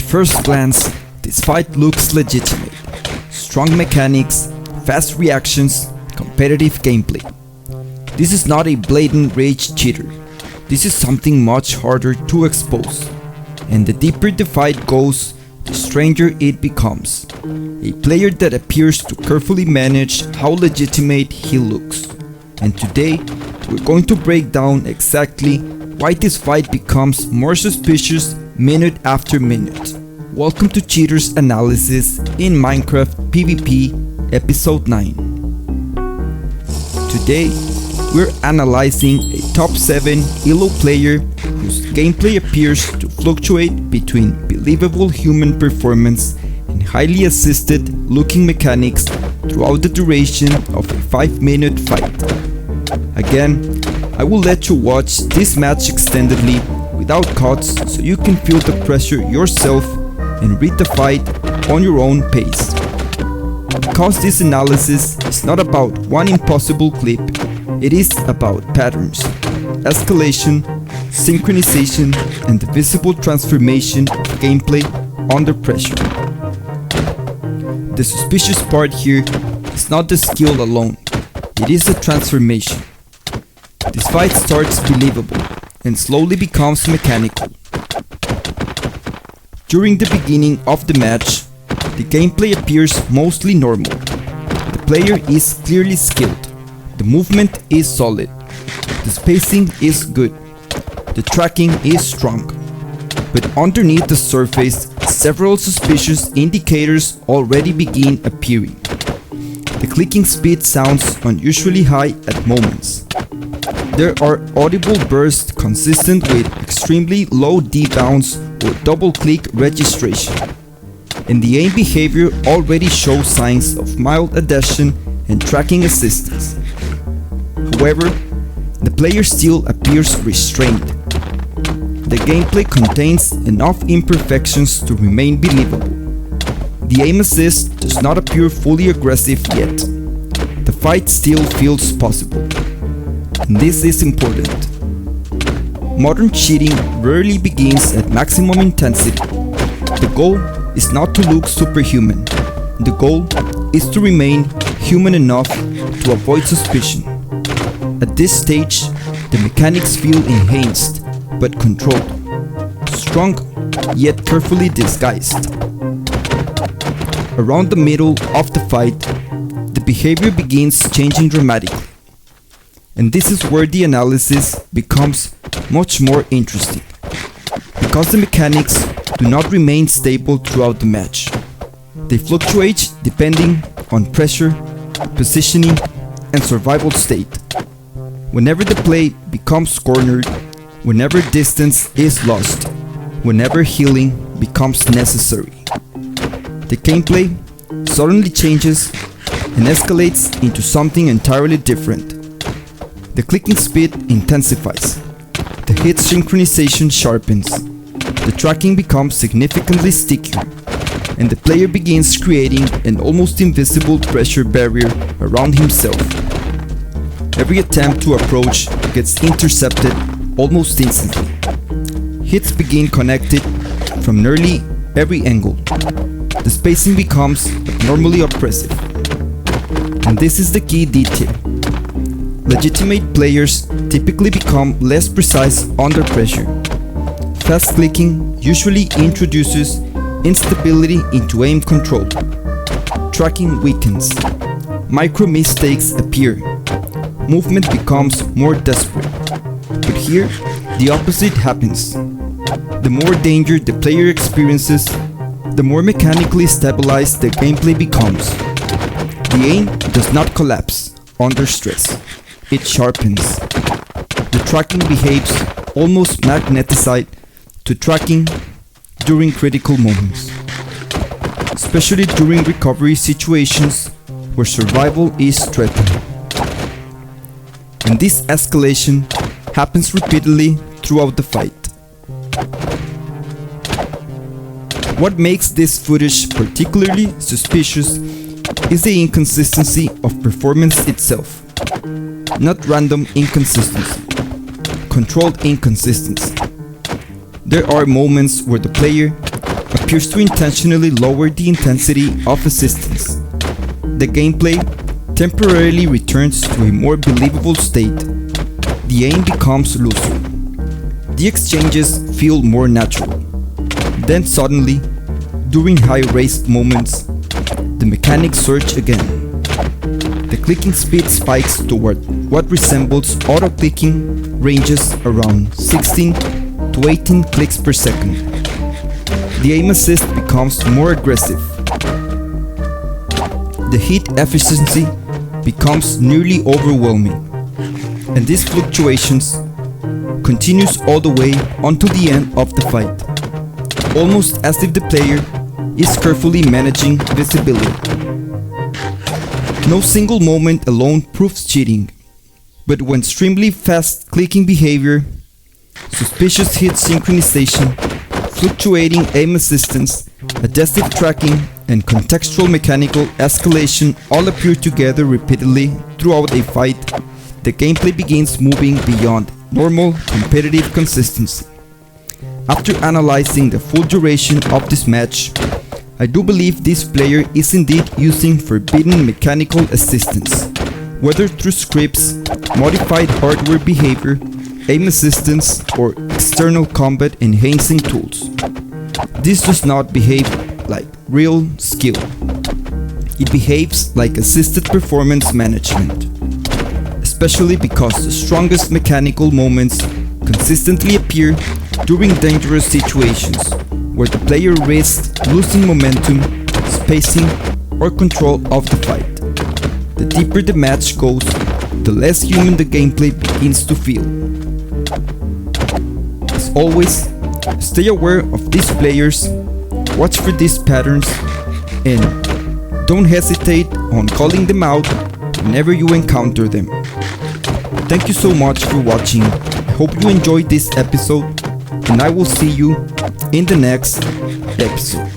first glance, this fight looks legitimate. Strong mechanics, fast reactions, competitive gameplay. This is not a blatant rage cheater. This is something much harder to expose. And the deeper the fight goes, the stranger it becomes. A player that appears to carefully manage how legitimate he looks. And today, we're going to break down exactly why this fight becomes more suspicious minute after minute. Welcome to Cheaters Analysis in Minecraft PvP Episode 9. Today, we're analyzing a top 7 ELO player whose gameplay appears to fluctuate between believable human performance and highly assisted looking mechanics throughout the duration of a 5-minute fight. Again, I will let you watch this match extendedly without cuts so you can feel the pressure yourself and read the fight on your own pace. Because this analysis is not about one impossible clip, it is about patterns, escalation, synchronization, and the visible transformation of gameplay under pressure. The suspicious part here is not the skill alone, it is the transformation. This fight starts believable and slowly becomes mechanical. During the beginning of the match, the gameplay appears mostly normal. The player is clearly skilled, the movement is solid, the spacing is good, the tracking is strong. But underneath the surface, several suspicious indicators already begin appearing. The clicking speed sounds unusually high at moments. There are audible bursts consistent with extremely low debounce or double-click registration. And the aim behavior already shows signs of mild adhesion and tracking assistance. However, the player still appears restrained. The gameplay contains enough imperfections to remain believable. The aim assist does not appear fully aggressive yet. The fight still feels possible. And this is important. Modern cheating rarely begins at maximum intensity. The goal is not to look superhuman. The goal is to remain human enough to avoid suspicion. At this stage, the mechanics feel enhanced but controlled, strong yet carefully disguised. Around the middle of the fight, the behavior begins changing dramatically. And this is where the analysis becomes much more interesting, because the mechanics do not remain stable throughout the match. They fluctuate depending on pressure, positioning, and survival state. Whenever the play becomes cornered, whenever distance is lost, whenever healing becomes necessary. The gameplay suddenly changes and escalates into something entirely different. The clicking speed intensifies, the hit synchronization sharpens, the tracking becomes significantly stickier, and the player begins creating an almost invisible pressure barrier around himself. Every attempt to approach gets intercepted almost instantly. Hits begin connected from nearly every angle. The spacing becomes abnormally oppressive. And this is the key detail. Legitimate players typically become less precise under pressure. Fast clicking usually introduces instability into aim control. Tracking weakens. Micro mistakes appear. Movement becomes more desperate. But here, the opposite happens. The more danger the player experiences, the more mechanically stabilized the gameplay becomes. The aim does not collapse under stress. It sharpens. The tracking behaves almost magneticized to tracking during critical moments, especially during recovery situations where survival is threatened. And this escalation happens repeatedly throughout the fight. What makes this footage particularly suspicious is the inconsistency of performance itself. Not random inconsistency, controlled inconsistency. There are moments where the player appears to intentionally lower the intensity of assistance. The gameplay temporarily returns to a more believable state. The aim becomes looser. The exchanges feel more natural. Then suddenly, during high-raised moments, the mechanics surge again. The clicking speed spikes toward what resembles auto-clicking, ranges around 16 to 18 clicks per second. The aim assist becomes more aggressive. The hit efficiency becomes nearly overwhelming, and these fluctuations continues all the way until the end of the fight, almost as if the player is carefully managing visibility. No single moment alone proves cheating, but when extremely fast clicking behavior, suspicious hit synchronization, fluctuating aim assistance, adhesive tracking, and contextual mechanical escalation all appear together repeatedly throughout a fight, the gameplay begins moving beyond normal competitive consistency. After analyzing the full duration of this match, I do believe this player is indeed using forbidden mechanical assistance, whether through scripts, modified hardware behavior, aim assistance, or external combat enhancing tools. This does not behave like real skill. It behaves like assisted performance management, especially because the strongest mechanical moments consistently appear during dangerous situations where the player risks losing momentum, spacing, or control of the fight. The deeper the match goes, the less human the gameplay begins to feel. As always, stay aware of these players, watch for these patterns, and don't hesitate on calling them out whenever you encounter them. Thank you so much for watching. I hope you enjoyed this episode, and I will see you in the next episode.